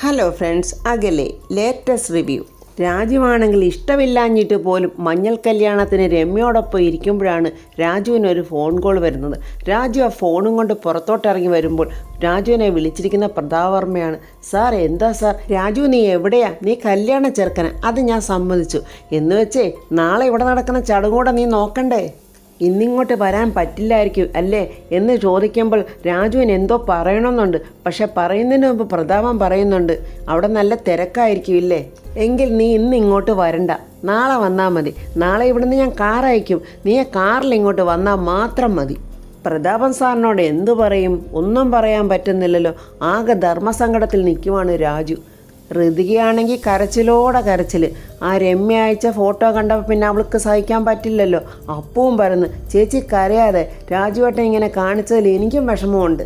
Hello friends, അകലെ latest review. രാജുവാണെങ്കിൽ ഇഷ്ടമില്ലാഞ്ഞിട്ട് പോലും മഞ്ഞൾ കല്യാണത്തിന് രമ്യയോടൊപ്പം ഇരിക്കുമ്പോഴാണ് രാജുവിനൊരു ഫോൺ കോൾ വരുന്നത്. രാജു ആ ഫോണും കൊണ്ട് പുറത്തോട്ടിറങ്ങി വരുമ്പോൾ രാജുവിനെ വിളിച്ചിരിക്കുന്ന പ്രതാപവർമ്മയാണ്. സാർ, എന്താ സാർ? രാജു, നീ എവിടെയാ? നീ കല്യാണ ചെറുക്കന, അത് ഞാൻ സമ്മതിച്ചു. എന്ന് വെച്ചേ നാളെ ഇവിടെ നടക്കുന്ന ചടങ്ങൂടെ നീ നോക്കണ്ടേ? ഇന്നിങ്ങോട്ട് വരാൻ പറ്റില്ലായിരിക്കും അല്ലേ എന്ന് ചോദിക്കുമ്പോൾ രാജുവിന് എന്തോ പറയണമെന്നുണ്ട്. പക്ഷെ പറയുന്നതിന് മുമ്പ് പ്രതാപം പറയുന്നുണ്ട്, അവിടെ നല്ല തിരക്കായിരിക്കും ഇല്ലേ, എങ്കിൽ നീ ഇന്ന് ഇങ്ങോട്ട് വരണ്ട, നാളെ വന്നാൽ മതി. നാളെ ഇവിടുന്ന് ഞാൻ കാർ അയക്കും, നീ ആ കാറിൽ ഇങ്ങോട്ട് വന്നാൽ മാത്രം മതി. പ്രതാപൻ സാറിനോട് എന്തു പറയും? ഒന്നും പറയാൻ പറ്റുന്നില്ലല്ലോ. ആകെ ധർമ്മസങ്കടത്തിൽ നിൽക്കുവാണ് രാജു. ഋതികയാണെങ്കിൽ കരച്ചിലോടെ കരച്ചിൽ. ആ രമ്യ അയച്ച ഫോട്ടോ കണ്ടപ്പോൾ പിന്നെ അവൾക്ക് സഹിക്കാൻ പറ്റില്ലല്ലോ. അപ്പവും പറയുന്നു, ചേച്ചി കരയാതെ, രാജുവേട്ടൻ ഇങ്ങനെ കാണിച്ചതിൽ എനിക്കും വിഷമമുണ്ട്.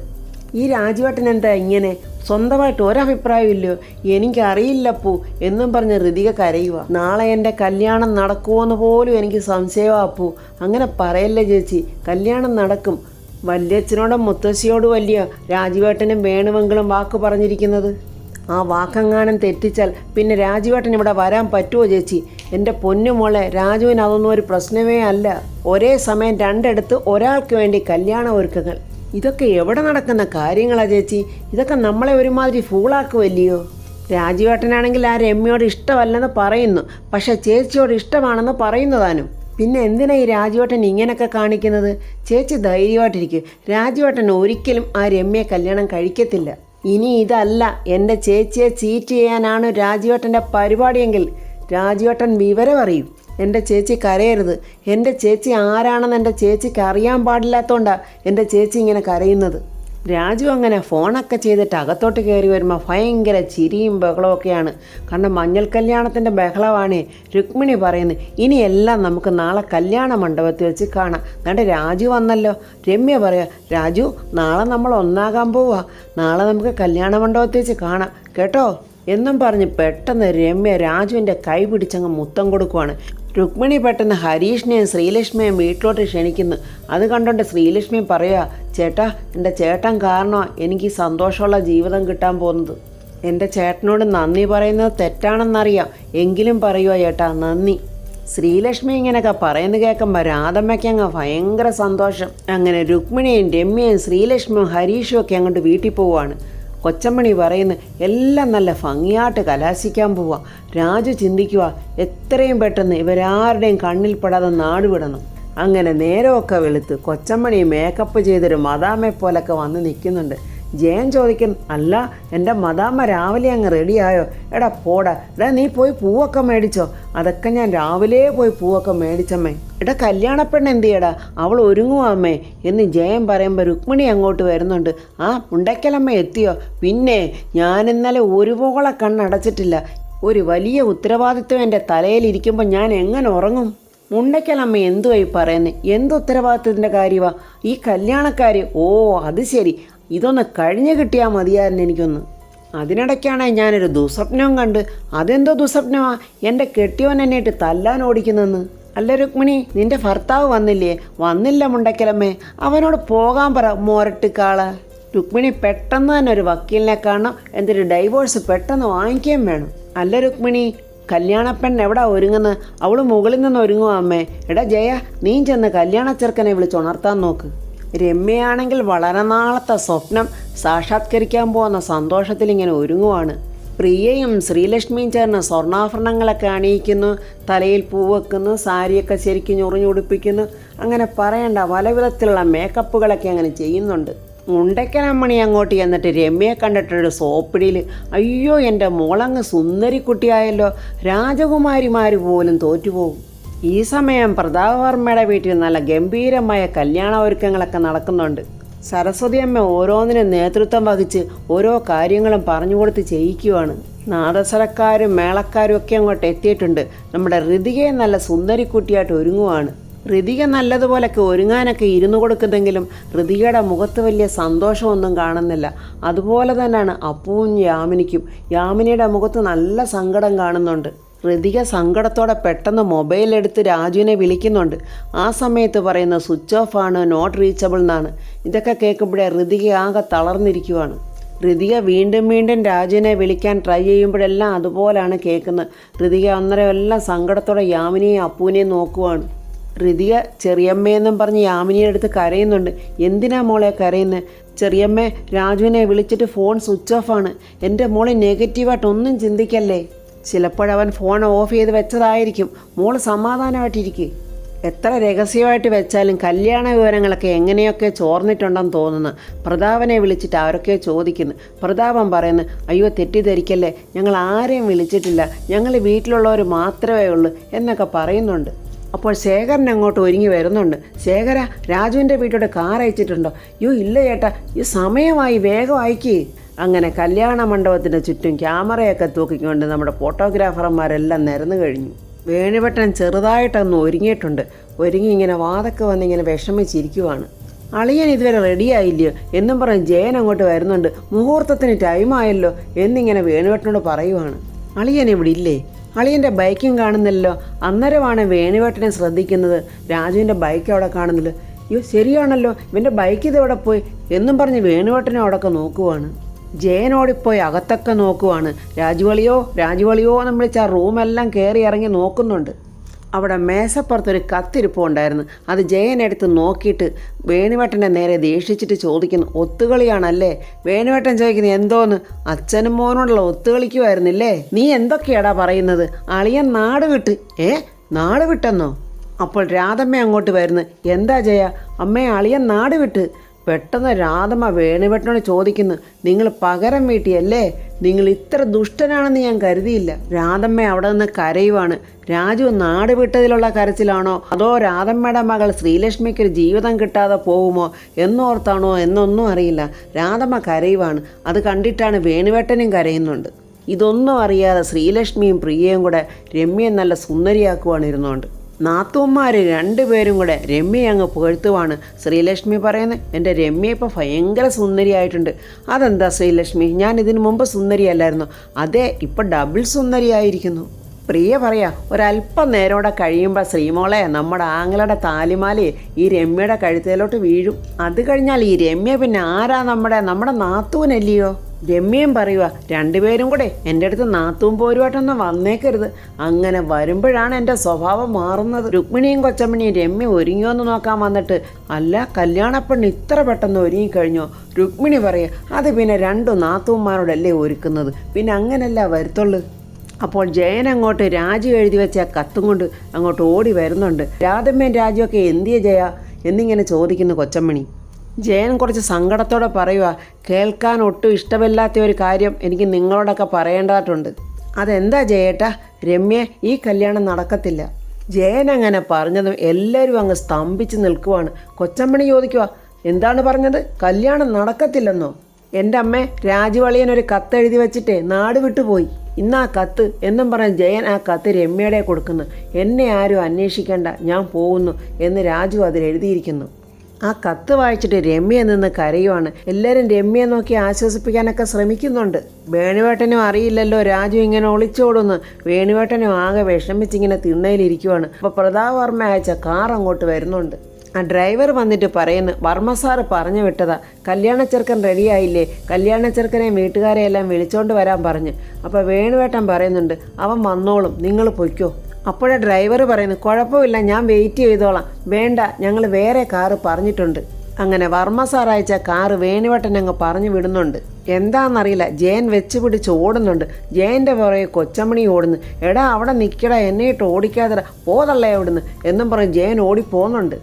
ഈ രാജുവേട്ടൻ എന്താ ഇങ്ങനെ? സ്വന്തമായിട്ട് ഒരഭിപ്രായം ഇല്ലയോ? എനിക്കറിയില്ലപ്പൂ എന്നും പറഞ്ഞ് ഋതിക കരയുക. നാളെ എൻ്റെ കല്യാണം നടക്കുമോയെന്ന് പോലും എനിക്ക് സംശയമാണ് അപ്പൂ. അങ്ങനെ പറയല്ലേ ചേച്ചി, കല്യാണം നടക്കും. വല്യച്ഛനോടും മുത്തശ്ശിയോടും വലിയ രാജുവേട്ടനും വേണുവെങ്കിലും വാക്ക് പറഞ്ഞിരിക്കുന്നത്. ആ വാക്കെങ്ങാനും തെറ്റിച്ചാൽ പിന്നെ രാജുവേട്ടൻ ഇവിടെ വരാൻ പറ്റുമോ ചേച്ചി? എൻ്റെ പൊന്നുമോളെ, രാജുവിന് അതൊന്നും ഒരു പ്രശ്നമേ അല്ല. ഒരേ സമയം രണ്ടിടത്ത് ഒരാൾക്ക് വേണ്ടി കല്യാണ ഒരുക്കങ്ങൾ, ഇതൊക്കെ എവിടെ നടക്കുന്ന കാര്യങ്ങളാ ചേച്ചി? ഇതൊക്കെ നമ്മളെ ഒരുമാതിരി ഫൂളാക്കുമല്ലയോ? രാജുവേട്ടനാണെങ്കിൽ ആ രമ്യയോട് ഇഷ്ടമല്ലെന്ന് പറയുന്നു, പക്ഷേ ചേച്ചിയോട് ഇഷ്ടമാണെന്ന് പറയുന്നതാനും. പിന്നെ എന്തിനാ ഈ രാജുവേട്ടൻ ഇങ്ങനെയൊക്കെ കാണിക്കുന്നത്? ചേച്ചി ധൈര്യമായിട്ടിരിക്കും. രാജുവേട്ടൻ ഒരിക്കലും ആ രമ്യയെ കല്യാണം കഴിക്കത്തില്ല. ഇനി ഇതല്ല, എൻ്റെ ചേച്ചിയെ ചീറ്റ് ചെയ്യാനാണ് രാജുവേട്ടൻ്റെ പരിപാടിയെങ്കിൽ രാജുവേട്ടൻ വിവരം അറിയും. എൻ്റെ ചേച്ചി കരയരുത്. എൻ്റെ ചേച്ചി ആരാണെന്ന് എൻ്റെ ചേച്ചിക്ക് അറിയാൻ പാടില്ലാത്തതുകൊണ്ടാണ് എൻ്റെ ചേച്ചി ഇങ്ങനെ കരയുന്നത്. രാജു അങ്ങനെ ഫോണൊക്കെ ചെയ്തിട്ട് അകത്തോട്ട് കയറി വരുമ്പോൾ ഭയങ്കര ചിരിയും ബഹളമൊക്കെയാണ്. കാരണം മഞ്ഞൾ കല്യാണത്തിൻ്റെ ബഹളമാണ്. രുക്മിണി പറയുന്നത്, ഇനിയെല്ലാം നമുക്ക് നാളെ കല്യാണ മണ്ഡപത്തിൽ വെച്ച് കാണാം. എന്നിട്ട് രാജു വന്നല്ലോ. രമ്യ പറയാ, രാജു നാളെ നമ്മൾ ഒന്നാകാൻ പോവാ, നാളെ നമുക്ക് കല്യാണ മണ്ഡപത്തിൽ വെച്ച് കാണാം കേട്ടോ എന്നും പറഞ്ഞ് പെട്ടെന്ന് രമ്യ രാജുവിൻ്റെ കൈ പിടിച്ചങ്ങ് മുത്തം കൊടുക്കുവാണ്. രുക്മിണി പെട്ടെന്ന് ഹരീഷിനെയും ശ്രീലക്ഷ്മിയെയും വീട്ടിലോട്ട് ക്ഷണിക്കുന്നു. അത് കണ്ടുകൊണ്ട് ശ്രീലക്ഷ്മി പറയുക, ചേട്ടാ, എൻ്റെ ചേട്ടൻ കാരണമാണ് എനിക്ക് ഈ സന്തോഷമുള്ള ജീവിതം കിട്ടാൻ പോകുന്നത്. എൻ്റെ ചേട്ടനോട് നന്ദി പറയുന്നത് തെറ്റാണെന്നറിയാം, എങ്കിലും പറയുക ചേട്ടാ, നന്ദി. ശ്രീലക്ഷ്മി ഇങ്ങനെയൊക്കെ പറയുന്നത് കേൾക്കുമ്പോൾ രാധമ്മയ്ക്ക് അങ്ങ് ഭയങ്കര സന്തോഷം. അങ്ങനെ രുക്മിണിയും രമ്യയും ശ്രീലക്ഷ്മിയും ഹരീഷും ഒക്കെ അങ്ങോട്ട് വീട്ടിൽ പോവുകയാണ്. കൊച്ചമ്മണി പറയുന്നു, എല്ലാം നല്ല ഭംഗിയായിട്ട് കലാശിക്കാൻ പോവുക. രാജു ചിന്തിക്കുക, എത്രയും പെട്ടെന്ന് ഇവരാരുടെയും കണ്ണിൽപ്പെടാതെ നാട് വിടണം. അങ്ങനെ നേരമൊക്കെ വെളുത്ത് കൊച്ചമ്മണി മേക്കപ്പ് ചെയ്തൊരു മദാമയെ പോലൊക്കെ വന്ന് നിൽക്കുന്നുണ്ട്. ജയൻ ചോദിക്കും, അല്ല എൻ്റെ മദാമ്മ രാവിലെ അങ്ങ് റെഡിയായോ? എടാ പോടാ, എടാ നീ പോയി പൂവൊക്കെ മേടിച്ചോ? അതൊക്കെ ഞാൻ രാവിലെ പോയി പൂവൊക്കെ മേടിച്ചമ്മേ. എടാ കല്യാണപ്പെണ്ണ് എന്ത് ചെയ്യടാ, അവൾ ഒരുങ്ങുവാ അമ്മേ എന്ന് ജയൻ പറയുമ്പോൾ രുക്മിണി അങ്ങോട്ട് വരുന്നുണ്ട്. ആ മുണ്ടയ്ക്കലമ്മ എത്തിയോ? പിന്നെ ഞാൻ ഇന്നലെ ഒരുപോലെ കണ്ണടച്ചിട്ടില്ല. ഒരു വലിയ ഉത്തരവാദിത്വം എൻ്റെ തലയിലിരിക്കുമ്പോൾ ഞാൻ എങ്ങനെ ഉറങ്ങും? മുണ്ടയ്ക്കലമ്മ എന്തുവായി പറയുന്നത്? എന്ത് ഉത്തരവാദിത്വത്തിൻ്റെ കാര്യമാണ് ഈ കല്യാണക്കാര്? ഓ അത് ശരി, ഇതൊന്ന് കഴിഞ്ഞ് കിട്ടിയാൽ മതിയായിരുന്നു എനിക്കൊന്ന്. അതിനിടയ്ക്കാണ് ഞാനൊരു ദുസ്വപ്നം കണ്ട്. അതെന്തോ ദുസ്വപ്നമാ? എൻ്റെ കെട്ടിയോൻ എന്നിട്ട് തല്ലാൻ ഓടിക്കുന്നെന്ന്. അല്ല രുക്മിണി, നിൻ്റെ ഭർത്താവ് വന്നില്ലേ? വന്നില്ല മുണ്ടയ്ക്കലമ്മേ, അവനോട് പോകാൻ പറ മോരട്ടിക്കാള. രുക്മിണി പെട്ടെന്ന് തന്നെ ഒരു വക്കീലിനെ കാണണം, എന്തൊരു ഡൈവോഴ്സ് പെട്ടെന്ന് വാങ്ങിക്കുകയും വേണം. അല്ല രുക്മിണി, കല്യാണപ്പെണ്ണ് എവിടാ ഒരുങ്ങുന്നത്? അവൾ മുകളിൽ നിന്ന് ഒരുങ്ങുക അമ്മേ. എടാ ജയ, നീ ചെന്ന് കല്യാണ ചെറുക്കനെ വിളിച്ചുണർത്താൻ നോക്ക്. രമ്യയാണെങ്കിൽ വളരെ നാളത്തെ സ്വപ്നം സാക്ഷാത്കരിക്കാൻ പോകുന്ന സന്തോഷത്തിൽ ഇങ്ങനെ ഒരുങ്ങുവാണ്. പ്രിയയും ശ്രീലക്ഷ്മിയും ചേർന്ന് സ്വർണ്ണാഭരണങ്ങളൊക്കെ അണിയിക്കുന്നു, തലയിൽ പൂവെക്കുന്നു, സാരിയൊക്കെ ശരിക്കും ഞൊറിഞ്ഞുടുപ്പിക്കുന്നു. അങ്ങനെ പറയേണ്ട പല വിധത്തിലുള്ള മേക്കപ്പുകളൊക്കെ അങ്ങനെ ചെയ്യുന്നുണ്ട്. മുണ്ടയ്ക്കലമ്മണി അങ്ങോട്ട് ചെന്നിട്ട് രമ്യയെ കണ്ടിട്ടൊരു സോപ്പിടിയിൽ, അയ്യോ എൻ്റെ മോളങ്ങ് സുന്ദരിക്കുട്ടിയായല്ലോ, രാജകുമാരിമാർ പോലും തോറ്റുപോകും. ഈ സമയം പ്രതാപവർമ്മയുടെ വീട്ടിൽ നല്ല ഗംഭീരമായ കല്യാണ ഒരുക്കങ്ങളൊക്കെ നടക്കുന്നുണ്ട്. സരസ്വതി അമ്മ ഓരോന്നിനും നേതൃത്വം വഹിച്ച് ഓരോ കാര്യങ്ങളും പറഞ്ഞു കൊടുത്ത് ചെയ്യിക്കുവാണ്. നാദസ്വരക്കാരും മേളക്കാരും ഒക്കെ അങ്ങോട്ട് എത്തിയിട്ടുണ്ട്. നമ്മുടെ ഋതികയെ നല്ല സുന്ദരിക്കുട്ടിയായിട്ട് ഒരുങ്ങുവാണ്. ഋതിക നല്ലതുപോലൊക്കെ ഒരുങ്ങാനൊക്കെ ഇരുന്നു കൊടുക്കുന്നെങ്കിലും ഋതികയുടെ മുഖത്ത് വലിയ സന്തോഷമൊന്നും കാണുന്നില്ല. അതുപോലെ തന്നെയാണ് അപ്പുവും യാമിനിക്കും. യാമിനിയുടെ മുഖത്ത് നല്ല സങ്കടം കാണുന്നുണ്ട്. ഋതിക സങ്കടത്തോടെ പെട്ടെന്ന് മൊബൈലെടുത്ത് രാജുവിനെ വിളിക്കുന്നുണ്ട്. ആ സമയത്ത് പറയുന്ന സ്വിച്ച് ഓഫ് ആണ്, നോട്ട് റീച്ചബിൾ എന്നാണ്. ഇതൊക്കെ കേൾക്കുമ്പോഴേ ഋതിക ആകെ തളർന്നിരിക്കുവാണ്. ഋതിക വീണ്ടും വീണ്ടും രാജുവിനെ വിളിക്കാൻ ട്രൈ ചെയ്യുമ്പോഴെല്ലാം അതുപോലാണ് കേൾക്കുന്നത്. ഋതിക അന്നേരം എല്ലാം സങ്കടത്തോടെ യാമിനിയെയും അപ്പൂനെയും നോക്കുവാണ്. ഋതിക ചെറിയമ്മയെന്നും പറഞ്ഞ് യാമിനിയുടെ അടുത്ത് കരയുന്നുണ്ട്. എന്തിനാ മോളെ കരയുന്നത്? ചെറിയമ്മ, രാജുവിനെ വിളിച്ചിട്ട് ഫോൺ സ്വിച്ച് ഓഫാണ്. എൻ്റെ മോളെ നെഗറ്റീവായിട്ടൊന്നും ചിന്തിക്കല്ലേ. ചിലപ്പോഴവൻ ഫോൺ ഓഫ് ചെയ്ത് വെച്ചതായിരിക്കും. മോള് സമാധാനമായിട്ടിരിക്കുക. എത്ര രഹസ്യമായിട്ട് വെച്ചാലും കല്യാണ വിവരങ്ങളൊക്കെ എങ്ങനെയൊക്കെ ചോർന്നിട്ടുണ്ടെന്ന് തോന്നുന്നു. പ്രതാപനെ വിളിച്ചിട്ട് അവരൊക്കെ ചോദിക്കുന്നു. പ്രതാപൻ പറയുന്നു, അയ്യോ തെറ്റിദ്ധരിക്കല്ലേ, ഞങ്ങൾ ആരെയും വിളിച്ചിട്ടില്ല, ഞങ്ങൾ വീട്ടിലുള്ളവർ മാത്രമേ ഉള്ളൂ എന്നൊക്കെ പറയുന്നുണ്ട്. അപ്പോൾ ശേഖരൻ അങ്ങോട്ട് ഒരുങ്ങി വരുന്നുണ്ട്. ശേഖര, രാജുവിൻ്റെ വീട്ടോട് കാർ അയച്ചിട്ടുണ്ടോ? അയ്യോ ഇല്ല ചേട്ടാ, ഈ സമയമായി, വേഗം അയക്കേ. അങ്ങനെ കല്യാണ മണ്ഡപത്തിന് ചുറ്റും ക്യാമറയൊക്കെ തൂക്കിക്കൊണ്ട് നമ്മുടെ ഫോട്ടോഗ്രാഫർമാരെല്ലാം നിരന്നു കഴിഞ്ഞു. വേണുവേട്ടൻ ചെറുതായിട്ടൊന്ന് ഒരുങ്ങിയിട്ടുണ്ട്. ഒരുങ്ങി ഇങ്ങനെ വാതൊക്കെ വന്നിങ്ങനെ വിഷമിച്ചിരിക്കുവാണ്. അളിയൻ ഇതുവരെ റെഡിയായില്ലയോ എന്നും പറഞ്ഞ് ജയൻ അങ്ങോട്ട് വരുന്നുണ്ട്. മുഹൂർത്തത്തിന് ടൈമായല്ലോ എന്നിങ്ങനെ വേണുവേട്ടനോട് പറയുവാണ്. അളിയൻ ഇവിടെ ഇല്ലേ? അളിയൻ്റെ ബൈക്കും കാണുന്നില്ലല്ലോ. അന്നേരമാണ് വേണുവേട്ടനെ ശ്രദ്ധിക്കുന്നത്. രാജുവിൻ്റെ ബൈക്ക് അവിടെ കാണുന്നില്ല. അയ്യോ ശരിയാണല്ലോ, ഇവൻ്റെ ബൈക്ക് ഇതെവിടെ പോയി എന്നും പറഞ്ഞ് വേണുവേട്ടനെ അവിടെയൊക്കെ നോക്കുവാണ്. ജയനോടിപ്പോയി അകത്തൊക്കെ നോക്കുവാണ്. രാജുവളിയോ എന്ന് വിളിച്ച് ആ റൂമെല്ലാം കയറി ഇറങ്ങി നോക്കുന്നുണ്ട്. അവിടെ മേശപ്പുറത്തൊരു കത്തിരിപ്പുണ്ടായിരുന്നു. അത് ജയനെടുത്ത് നോക്കിയിട്ട് വേണുവേട്ടൻ്റെ നേരെ ദേഷിച്ചിട്ട് ചോദിക്കുന്നു, ഒത്തുകളിയാണല്ലേ? വേണുവേട്ടൻ ചോദിക്കുന്നത്, എന്തോന്ന്? അച്ഛനും മോനോടുള്ള ഒത്തുകളിക്കുമായിരുന്നില്ലേ? നീ എന്തൊക്കെയാടാ പറയുന്നത്? അളിയൻ നാട് വിട്ട്. നാട് വിട്ടെന്നോ? അപ്പോൾ രാധമ്മ അങ്ങോട്ട് വരുന്നു. എന്താ ജയ? അമ്മേ, അളിയൻ നാട് വിട്ട്. പെട്ടെന്ന് രാധമ്മ വേണുവേട്ടനോട് ചോദിക്കുന്നു, നിങ്ങൾ പകരം വീട്ടിയല്ലേ? നിങ്ങൾ ഇത്ര ദുഷ്ടനാണെന്ന് ഞാൻ കരുതിയില്ല. രാധമ്മ അവിടെ നിന്ന് കരയുവാണ്. രാജു നാട് വിട്ടതിലുള്ള കരച്ചിലാണോ അതോ രാധമ്മയുടെ മകൾ ശ്രീലക്ഷ്മിക്കൊരു ജീവിതം കിട്ടാതെ പോകുമോ എന്നോർത്താണോ എന്നൊന്നും അറിയില്ല. രാധമ്മ കരയുവാണ്. അത് കണ്ടിട്ടാണ് വേണുവേട്ടനും കരയുന്നുണ്ട്. ഇതൊന്നും അറിയാതെ ശ്രീലക്ഷ്മിയും പ്രിയയും കൂടെ രമ്യയെ നല്ല സുന്ദരിയാക്കുവാണ് ഇരുന്നുകൊണ്ട്. നാത്തൂന്മാർ രണ്ടുപേരും കൂടെ രമ്യയെ അങ്ങ് പുകഴ്ത്തുവാണ്. ശ്രീലക്ഷ്മി പറയുന്നത്, എൻ്റെ രമ്യ ഇപ്പോൾ ഭയങ്കര സുന്ദരിയായിട്ടുണ്ട്. അതെന്താ ശ്രീലക്ഷ്മി, ഞാൻ ഇതിനു മുമ്പ് സുന്ദരിയല്ലായിരുന്നു? അതെ, ഇപ്പോൾ ഡബിൾ സുന്ദരിയായിരിക്കുന്നു. പ്രിയ പറയാ, ഒരല്പം നേരോടെ കഴിയുമ്പോൾ ശ്രീമോളെ, നമ്മുടെ ആങ്ങളുടെ താലിമാലയെ ഈ രമ്യയുടെ കഴുത്തേലോട്ട് വീഴും. അത് കഴിഞ്ഞാൽ ഈ രമ്യ പിന്നെ ആരാ? നമ്മുടെ നാത്തൂനല്ലയോ? രമ്യയും പറയുക, രണ്ടുപേരും കൂടെ എൻ്റെ അടുത്ത് നാത്തൂൻ പോരുവായിട്ടൊന്നും വന്നേക്കരുത്. അങ്ങനെ വരുമ്പോഴാണ് എൻ്റെ സ്വഭാവം മാറുന്നത്. രുക്മിണിയും കൊച്ചമ്മണിയും രമ്യ ഒരുങ്ങിയോന്ന് നോക്കാൻ വന്നിട്ട്, അല്ല കല്യാണപ്പെണ്ണ് ഇത്ര പെട്ടെന്ന് ഒരുങ്ങിക്കഴിഞ്ഞോ? രുക്മിണി പറയുക, അത് പിന്നെ രണ്ടു നാത്തൂന്മാരോടല്ലേ ഒരുക്കുന്നത്, പിന്നെ അങ്ങനല്ല വരുത്തുള്ളൂ. അപ്പോൾ ജയൻ അങ്ങോട്ട് രാജു എഴുതി വെച്ച കത്തും കൊണ്ട് അങ്ങോട്ട് ഓടി വരുന്നുണ്ട്. രാധമ്മയും രാജുവൊക്കെ എന്തിയ ജയ എന്നിങ്ങനെ ചോദിക്കുന്നു കൊച്ചമ്മണി. ജയൻ കുറച്ച് സങ്കടത്തോടെ പറയുക, കേൾക്കാൻ ഒട്ടും ഇഷ്ടമില്ലാത്ത ഒരു കാര്യം എനിക്ക് നിങ്ങളോടൊക്കെ പറയേണ്ടതായിട്ടുണ്ട്. അതെന്താ ജയേട്ടാ? രമ്യ, ഈ കല്യാണം നടക്കത്തില്ല. ജയൻ അങ്ങനെ പറഞ്ഞതും എല്ലാവരും അങ്ങ് സ്തംഭിച്ച് നിൽക്കുവാണ്. കൊച്ചമ്മണി ചോദിക്കുക, എന്താണ് പറഞ്ഞത്? കല്യാണം നടക്കത്തില്ലെന്നോ? എൻ്റെ അമ്മേ, രാജുവളിയനൊരു കത്ത് എഴുതി വെച്ചിട്ടേ നാട് വിട്ടുപോയി. ഇന്ന് ആ കത്ത് എന്നും പറഞ്ഞ് ജയൻ ആ കത്ത് രമ്യയുടെ കൊടുക്കുന്നു. എന്നെ ആരും അന്വേഷിക്കേണ്ട, ഞാൻ പോകുന്നു എന്ന് രാജു അതിൽ എഴുതിയിരിക്കുന്നു. ആ കത്ത് വായിച്ചിട്ട് രമ്യ നിന്ന് കരയുവാണ്. എല്ലാവരും രമ്യയെ നോക്കി ആശ്വസിപ്പിക്കാനൊക്കെ ശ്രമിക്കുന്നുണ്ട്. വേണുവേട്ടനും അറിയില്ലല്ലോ രാജു ഇങ്ങനെ ഒളിച്ചോടുന്നു. വേണുവേട്ടനും ആകെ വിഷമിച്ചിങ്ങനെ തിണ്ണയിലിരിക്കുവാണ്. അപ്പോൾ പ്രതാപ് വർമ്മ അയച്ച കാർ അങ്ങോട്ട് വരുന്നുണ്ട്. ആ ഡ്രൈവർ വന്നിട്ട് പറയുന്നു, വർമ്മ സാറ് പറഞ്ഞു വിട്ടതാ, കല്യാണ ചെറുക്കൻ റെഡിയായില്ലേ? കല്യാണ ചെറുക്കനെ വീട്ടുകാരെ എല്ലാം വിളിച്ചോണ്ട് വരാൻ പറഞ്ഞു. അപ്പോൾ വേണുവേട്ടൻ പറയുന്നുണ്ട്, അവൻ വന്നോളും, നിങ്ങൾ പൊയ്ക്കോ. അപ്പോഴേ ഡ്രൈവർ പറയുന്നു, കുഴപ്പമില്ല, ഞാൻ വെയിറ്റ് ചെയ്തോളാം. വേണ്ട, ഞങ്ങൾ വേറെ കാറ് പറഞ്ഞിട്ടുണ്ട്. അങ്ങനെ വർമ്മ സാർ അയച്ച കാറ് വേണുവേട്ടൻ അങ്ങ് പറഞ്ഞു വിടുന്നുണ്ട്. എന്താണെന്നറിയില്ല, ജയൻ വെച്ച് പിടിച്ച് ഓടുന്നുണ്ട്. ജയൻ്റെ പുറകെ കൊച്ചമ്മണി ഓടുന്നു. എടാ അവിടെ നിൽക്കടാ, എന്നെ ഇട്ട് ഓടിക്കാതെടാ, പോതള്ളേ അവിടുന്ന് എന്നും പറഞ്ഞ് ജയൻ ഓടിപ്പോകുന്നുണ്ട്.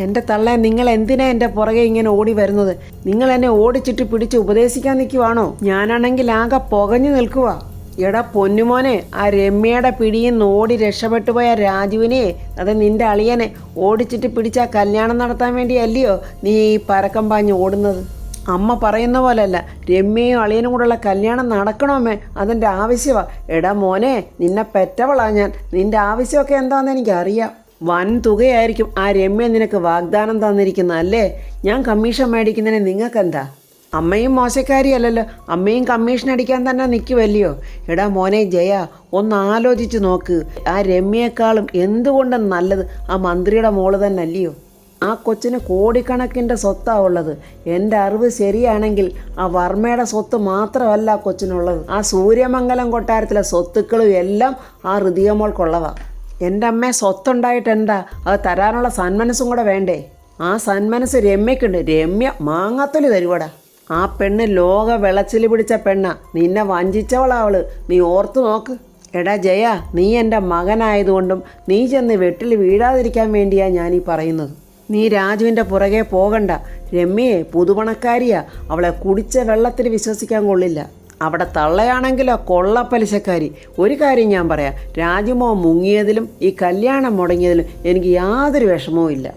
എൻ്റെ തള്ളേ, നിങ്ങൾ എന്തിനാ എൻ്റെ പുറകെ ഇങ്ങനെ ഓടി വരുന്നത്? നിങ്ങൾ എന്നെ ഓടിച്ചിട്ട് പിടിച്ച് ഉപദേശിക്കാൻ നിൽക്കുവാണോ? ഞാനാണെങ്കിൽ ആകെ പുകഞ്ഞു നിൽക്കുക. എടാ പൊന്നുമോനെ, ആ രമ്യയുടെ പിടിയിൽ നിന്ന് ഓടി രക്ഷപ്പെട്ടു പോയ രാജുവിനെ, അത് നിൻ്റെ അളിയനെ ഓടിച്ചിട്ട് പിടിച്ച് ആ കല്യാണം നടത്താൻ വേണ്ടിയല്ലയോ നീ ഈ പരക്കം പാഞ്ഞ് ഓടുന്നത്? അമ്മ പറയുന്ന പോലെയല്ല, രമ്യയും അളിയനും കൂടെയുള്ള കല്യാണം നടക്കണമേ, അതെൻ്റെ ആവശ്യമാണ്. എടാ മോനെ, നിന്നെ പെറ്റവളാ ഞാൻ. നിൻ്റെ ആവശ്യമൊക്കെ എന്താണെന്ന് എനിക്കറിയാം. വൻ തുകയായിരിക്കും ആ രമ്യ നിനക്ക് വാഗ്ദാനം തന്നിരിക്കുന്നത് അല്ലേ? ഞാൻ കമ്മീഷൻ മേടിക്കുന്നതിന് നിങ്ങൾക്കെന്താ? അമ്മയും മോശക്കാരിയല്ലല്ലോ, അമ്മയും കമ്മീഷൻ അടിക്കാൻ തന്നെ നിൽക്കുമല്ലയോ? എടാ മോനെ ജയ, ഒന്ന് ആലോചിച്ച് നോക്ക്. ആ രമ്യയെക്കാളും എന്തുകൊണ്ടും നല്ലത് ആ മന്ത്രിയുടെ മോള് തന്നെ അല്ലയോ? ആ കൊച്ചിന് കോടിക്കണക്കിൻ്റെ സ്വത്താണ് ഉള്ളത്. എൻ്റെ അറിവ് ശരിയാണെങ്കിൽ ആ വർമ്മയുടെ സ്വത്ത് മാത്രമല്ല ആ കൊച്ചിനുള്ളത്, ആ സൂര്യമംഗലം കൊട്ടാരത്തിലെ സ്വത്തുക്കളും എല്ലാം ആ ഋതിക മോൾക്കുള്ളതാണ്. എൻ്റെ അമ്മയെ സ്വത്തുണ്ടായിട്ട് എന്താ, അത് തരാനുള്ള സന്മനസ്സും കൂടെ വേണ്ടേ? ആ സന്മനസ് രമ്യക്കുണ്ട്. രമ്യ മാങ്ങാത്തൊലി തരുവടാ. ആ പെണ്ണ് ലോക വിളച്ചിൽ പിടിച്ച പെണ്ണാ. നിന്നെ വഞ്ചിച്ചവളാവള്. നീ ഓർത്തു നോക്ക്. എടാ ജയ, നീ എൻ്റെ മകനായതുകൊണ്ടും നീ ചെന്ന് വെട്ടിൽ വീഴാതിരിക്കാൻ വേണ്ടിയാണ് ഞാനീ പറയുന്നത്. നീ രാജുവിൻ്റെ പുറകെ പോകണ്ട. രമ്യയെ പുതുപണക്കാരിയാ. അവളെ കുടിച്ച വെള്ളത്തിൽ വിശ്വസിക്കാൻ കൊള്ളില്ല. അവിടെ തള്ളയാണെങ്കിലോ കൊള്ളപ്പലിശക്കാരി. ഒരു കാര്യം ഞാൻ പറയാം, രാജുമോ മുങ്ങിയതിലും ഈ കല്യാണം മുടങ്ങിയതിലും എനിക്ക് യാതൊരു വിഷമവും ഇല്ല.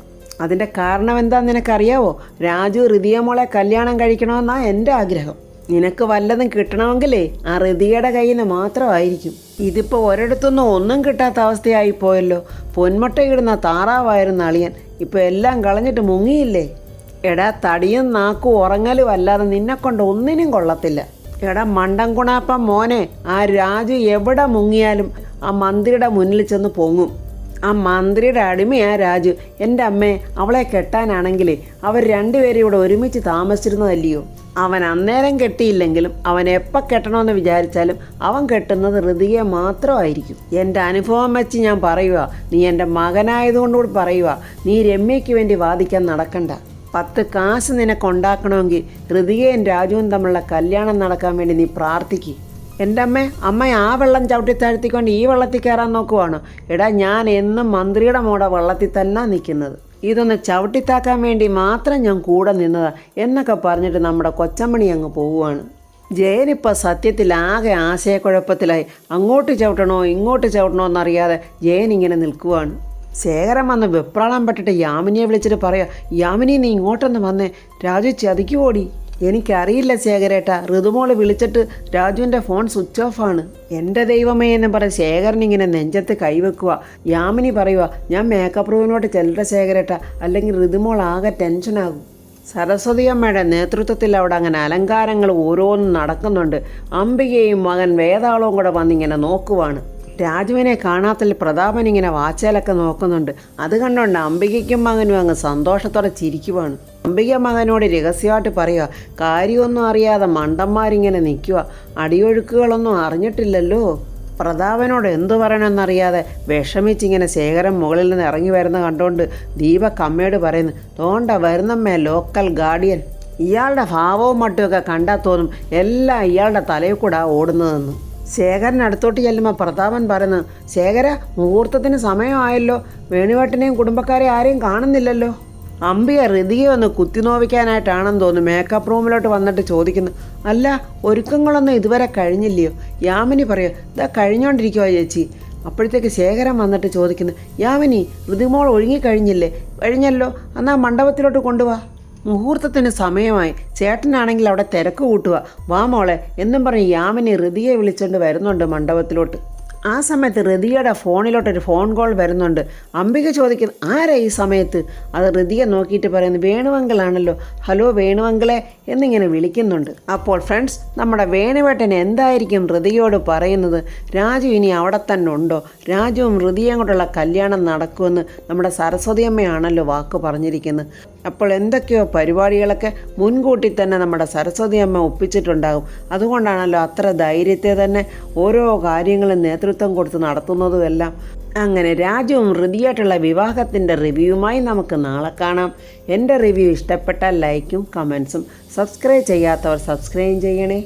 അതിൻ്റെ കാരണം എന്താണെന്ന് നിനക്കറിയാവോ? രാജു ഋതിക മോളെ കല്യാണം കഴിക്കണമെന്നാണ് എൻ്റെ ആഗ്രഹം. നിനക്ക് വല്ലതും കിട്ടണമെങ്കിലേ ആ ഋതികയുടെ കയ്യിൽ നിന്ന് മാത്രമായിരിക്കും. ഇതിപ്പോൾ ഒരിടത്തൊന്നും ഒന്നും കിട്ടാത്ത അവസ്ഥയായിപ്പോയല്ലോ. പൊന്മുട്ടയിടുന്ന താറാവായിരുന്ന അളിയൻ ഇപ്പോൾ എല്ലാം കളഞ്ഞിട്ട് മുങ്ങിയില്ലേ? എടാ, തടിയും നാക്കും ഉറങ്ങലും അല്ലാതെ നിന്നെക്കൊണ്ട് ഒന്നിനും കൊള്ളത്തില്ല. എടാ മണ്ടൻ കുണാപ്പം മോനെ, ആ രാജു എവിടെ മുങ്ങിയാലും ആ മന്ത്രിയുടെ മുന്നിൽ ചെന്ന് പൊങ്ങും. ആ മന്ത്രിയുടെ അടിമയാ രാജു. എൻ്റെ അമ്മേ, അവളെ കെട്ടാനാണെങ്കിൽ അവർ രണ്ടുപേരും ഇവിടെ ഒരുമിച്ച് താമസിച്ചിരുന്നതല്ലയോ? അവൻ അന്നേരം കെട്ടിയില്ലെങ്കിലും അവൻ എപ്പോൾ കെട്ടണമെന്ന് വിചാരിച്ചാലും അവൻ കെട്ടുന്നത് ഋതികയെ മാത്രമായിരിക്കും. എൻ്റെ അനുഭവം വെച്ച് ഞാൻ പറയുക, നീ എൻ്റെ മകനായതുകൊണ്ടുകൂടി പറയുക, നീ രമ്യയ്ക്ക് വേണ്ടി വാദിക്കാൻ നടക്കണ്ട. 10 കാശ് നിനക്കുണ്ടാക്കണമെങ്കിൽ ഋതികയും രാജുവും തമ്മിലുള്ള കല്യാണം നടക്കാൻ വേണ്ടി നീ പ്രാർത്ഥിക്കുക. എൻ്റെ അമ്മ ആ വെള്ളം ചവിട്ടിത്താഴ്ത്തിക്കൊണ്ട് ഈ വെള്ളത്തിൽ കയറാൻ നോക്കുവാണ്. എടാ, ഞാൻ എന്നും മന്ത്രിയുടെ മോടെ വെള്ളത്തിൽ തന്നെ നിൽക്കുന്നത്. ഇതൊന്ന് ചവിട്ടിത്താക്കാൻ വേണ്ടി മാത്രം ഞാൻ കൂടെ നിന്നതാ എന്നൊക്കെ പറഞ്ഞിട്ട് നമ്മുടെ കൊച്ചമ്മണി അങ്ങ് പോവുകയാണ്. ജയനിപ്പോൾ സത്യത്തിൽ ആകെ ആശയക്കുഴപ്പത്തിലായി. അങ്ങോട്ട് ചവിട്ടണോ ഇങ്ങോട്ട് ചവിട്ടണോ എന്നറിയാതെ ജയൻ ഇങ്ങനെ നിൽക്കുവാണ്. ശേഖരൻ വന്ന് വെപ്രാളം പെട്ടിട്ട് യാമിനിയെ വിളിച്ചിട്ട് പറയാം, യാമിനി നീ ഇങ്ങോട്ടൊന്ന് വന്നേ, രാജു ചതിക്കുവോടി. എനിക്കറിയില്ല ശേഖരേട്ടാ, ഋതുമോള് വിളിച്ചിട്ട് രാജുവിൻ്റെ ഫോൺ സ്വിച്ച് ഓഫാണ്. എൻ്റെ ദൈവമേ എന്ന് പറഞ്ഞ് ശേഖരൻ ഇങ്ങനെ നെഞ്ചത്ത് കൈവെക്കുക. യാമിനി പറയുക, ഞാൻ മേക്കപ്പ് റൂമിനോട്ട് ചെല്ലട്ടെ ശേഖരേട്ടാ, അല്ലെങ്കിൽ ഋതുമോൾ ആകെ ടെൻഷനാകും. സരസ്വതി അമ്മയുടെ നേതൃത്വത്തിൽ അവിടെ അങ്ങനെ അലങ്കാരങ്ങൾ ഓരോന്നും നടക്കുന്നുണ്ട്. അംബികയും മകൻ വേതാളവും കൂടെ വന്നിങ്ങനെ നോക്കുവാണ്. രാജുവിനെ കാണാത്തതിൽ പ്രതാപൻ ഇങ്ങനെ വാച്ചയിലൊക്കെ നോക്കുന്നുണ്ട്. അത് കണ്ടുകൊണ്ട് അംബികയ്ക്കും മകനും അങ്ങ് സന്തോഷത്തോടെ ചിരിക്കുവാണ്. അംബിക മകനോട് രഹസ്യമായിട്ട് പറയുക, കാര്യമൊന്നും അറിയാതെ മണ്ടന്മാരിങ്ങനെ നിൽക്കുക, അടിയൊഴുക്കുകളൊന്നും അറിഞ്ഞിട്ടില്ലല്ലോ. പ്രതാപനോട് എന്തു പറയണമെന്നറിയാതെ വിഷമിച്ചിങ്ങനെ ശേഖരൻ മുകളിൽ നിന്ന് ഇറങ്ങി വരുന്ന കണ്ടുകൊണ്ട് ദീപക് അമ്മയോട് പറയുന്നു, തോണ്ട വരുന്നമ്മേ ലോക്കൽ ഗാർഡിയൻ. ഇയാളുടെ ഭാവവും മട്ടുമൊക്കെ കണ്ടാൽ തോന്നും എല്ലാം ഇയാളുടെ തലയിൽ കൂടെ ഓടുന്നതെന്ന്. ശേഖരൻ അടുത്തോട്ട് ചെല്ലുമ്പോൾ പ്രതാപൻ പറയുന്നു, ശേഖര, മുഹൂർത്തത്തിന് സമയമായല്ലോ, വേണുവേട്ടനെയും കുടുംബക്കാരെ ആരെയും കാണുന്നില്ലല്ലോ. അംബിക ഋതികയെ ഒന്ന് കുത്തിനോവിക്കാനായിട്ടാണെന്ന് തോന്നുന്നു മേക്കപ്പ് റൂമിലോട്ട് വന്നിട്ട് ചോദിക്കുന്നു, അല്ല ഒരുക്കങ്ങളൊന്നും ഇതുവരെ കഴിഞ്ഞില്ലയോ? യാമിനി പറയോ, ഇതാ കഴിഞ്ഞോണ്ടിരിക്കുവോ ചേച്ചി. അപ്പോഴത്തേക്ക് ശേഖരൻ വന്നിട്ട് ചോദിക്കുന്നു, യാമിനി ഋതിമോൾ ഒഴുങ്ങിക്കഴിഞ്ഞില്ലേ? കഴിഞ്ഞല്ലോ, എന്നാൽ മണ്ഡപത്തിലോട്ട് കൊണ്ടുപോവാ. മുഹൂർത്തത്തിന് സമയമായി, ചേട്ടനാണെങ്കിൽ അവിടെ തിരക്ക് കൂട്ടുക, വാ മോളെ എന്നും പറഞ്ഞ് യാമിനി ഋതിയെ വിളിച്ചുകൊണ്ട് വരുന്നുണ്ട് മണ്ഡപത്തിലോട്ട്. ആ സമയത്ത് ഋതിയുടെ ഫോണിലോട്ടൊരു ഫോൺ കോൾ വരുന്നുണ്ട്. അംബിക ചോദിക്കുന്നു, ആരാ ഈ സമയത്ത്? അത് ഋതിയെ നോക്കിയിട്ട് പറയുന്നു, വേണുവങ്കിളാണല്ലോ, ഹലോ വേണുവങ്കിളെ എന്നിങ്ങനെ വിളിക്കുന്നുണ്ട്. അപ്പോൾ ഫ്രണ്ട്സ്, നമ്മുടെ വേണുവേട്ടൻ എന്തായിരിക്കും ഋതിയോട് പറയുന്നത്? രാജു ഇനി അവിടെ തന്നെ ഉണ്ടോ? രാജുവും ഋതിയും കൊണ്ടുള്ള കല്യാണം നടക്കുമെന്ന് നമ്മുടെ സരസ്വതി അമ്മയാണല്ലോ വാക്ക് പറഞ്ഞിരിക്കുന്നത്. അപ്പോൾ എന്തൊക്കെയോ പരിപാടികളൊക്കെ മുൻകൂട്ടി തന്നെ നമ്മുടെ സരസ്വതി അമ്മ ഒപ്പിച്ചിട്ടുണ്ടാകും. അതുകൊണ്ടാണല്ലോ അത്ര ധൈര്യത്തെ തന്നെ ഓരോ കാര്യങ്ങളും നേതൃത്വം കൊടുത്ത് നടത്തുന്നതുമെല്ലാം. അങ്ങനെ രാജുവും ഋതിയായിട്ടുള്ള വിവാഹത്തിൻ്റെ റിവ്യൂവുമായി നമുക്ക് നാളെ കാണാം. എൻ്റെ റിവ്യൂ ഇഷ്ടപ്പെട്ടാൽ ലൈക്കും കമൻസും, സബ്സ്ക്രൈബ് ചെയ്യാത്തവർ സബ്സ്ക്രൈബ് ചെയ്യണേ.